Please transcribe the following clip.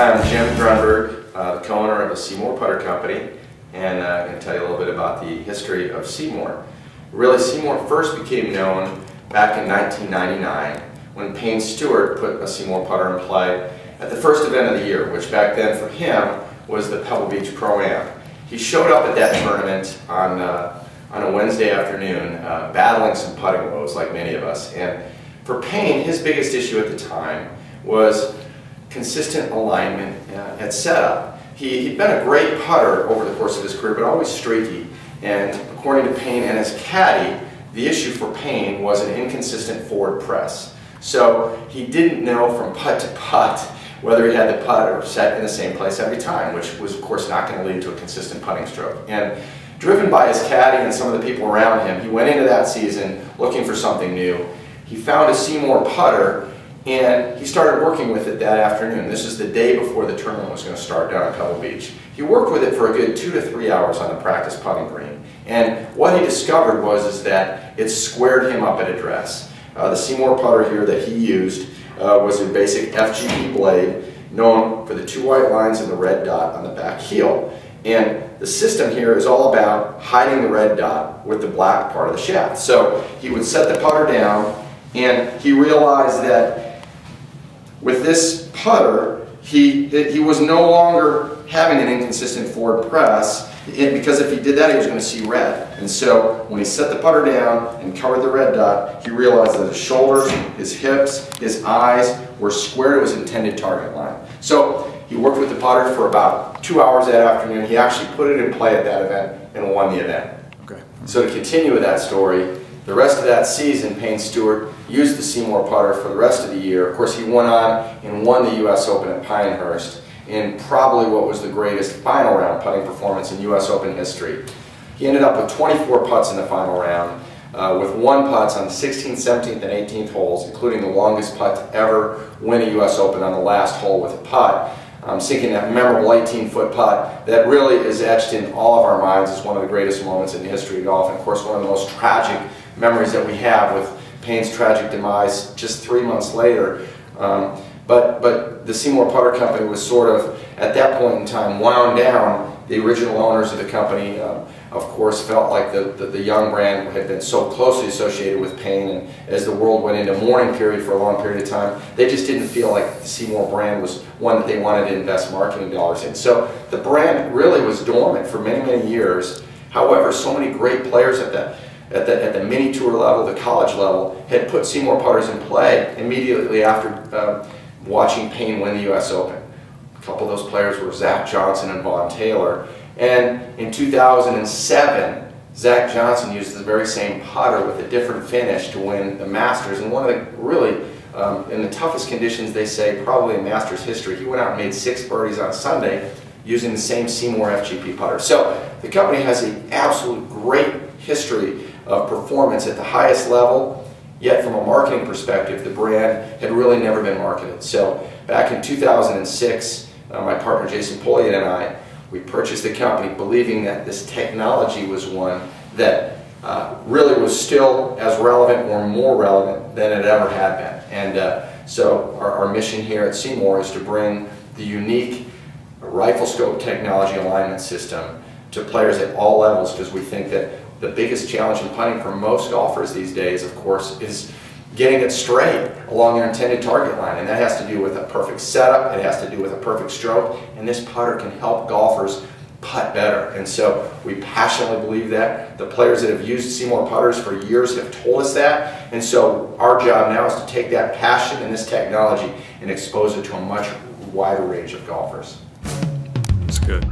Hi, I'm Jim Grundberg, the co-owner of the SeeMore Putter Company, and I'm going to tell you a little bit about the history of SeeMore. Really, SeeMore first became known back in 1999 when Payne Stewart put a SeeMore putter in play at the first event of the year, which back then for him was the Pebble Beach Pro-Am. He showed up at that tournament on a Wednesday afternoon, battling some putting woes like many of us. And for Payne, his biggest issue at the time was consistent alignment at setup. He'd been a great putter over the course of his career, but always streaky. And according to Payne and his caddy, the issue for Payne was an inconsistent forward press. So he didn't know from putt to putt whether he had the putter set in the same place every time, which was of course not going to lead to a consistent putting stroke. And driven by his caddy and some of the people around him, he went into that season looking for something new. He found a SeeMore putter and he started working with it that afternoon. This is the day before the tournament was going to start down at Pebble Beach. He worked with it for a good 2 to 3 hours on the practice putting green. And what he discovered was that it squared him up at address. The SeeMore putter here that he used was a basic FGP blade known for the 2 white lines and the red dot on the back heel. And the system here is all about hiding the red dot with the black part of the shaft. So he would set the putter down, and he realized that with this putter, he was no longer having an inconsistent forward press, because if he did that, he was going to see red. And so when he set the putter down and covered the red dot, he realized that his shoulders, his hips, his eyes were square to his intended target line. So he worked with the putter for about 2 hours that afternoon. He actually put it in play at that event and won the event. Okay. So to continue with that story, the rest of that season, Payne Stewart used the SeeMore putter for the rest of the year. Of course, he went on and won the U.S. Open at Pinehurst in probably what was the greatest final round putting performance in U.S. Open history. He ended up with 24 putts in the final round, with 1 putt on the 16th, 17th, and 18th holes, including the longest putt to ever win a U.S. Open on the last hole with a putt. Sinking that memorable 18-foot putt that really is etched in all of our minds as one of the greatest moments in the history of golf, and of course one of the most tragic memories that we have with Payne's tragic demise just 3 months later. But the SeeMore Putter Company was sort of, at that point in time, wound down. The original owners of the company, of course, felt like the young brand had been so closely associated with Payne, and as the world went into mourning period for a long period of time, they just didn't feel like the SeeMore brand was one that they wanted to invest marketing dollars in. So the brand really was dormant for many, many years. However, so many great players at the mini tour level, the college level, had put SeeMore putters in play immediately after watching Payne win the U.S. Open. A couple of those players were Zach Johnson and Vaughn Taylor. And in 2007, Zach Johnson used the very same putter with a different finish to win the Masters. And one of the really, in the toughest conditions, they say, probably in Masters history, he went out and made 6 birdies on Sunday using the same SeeMore FGP putter. So the company has an absolute great history of performance at the highest level. Yet from a marketing perspective, the brand had really never been marketed. So back in 2006, my partner Jason Pouilot and I, we purchased the company believing that this technology was one that really was still as relevant or more relevant than it ever had been. And so our mission here at SeeMore is to bring the unique rifle scope technology alignment system to players at all levels, because we think that the biggest challenge in putting for most golfers these days, of course, is getting it straight along your intended target line. And that has to do with a perfect setup, it has to do with a perfect stroke, and this putter can help golfers putt better. And so we passionately believe that. The players that have used SeeMore putters for years have told us that. And so our job now is to take that passion and this technology and expose it to a much wider range of golfers. That's good.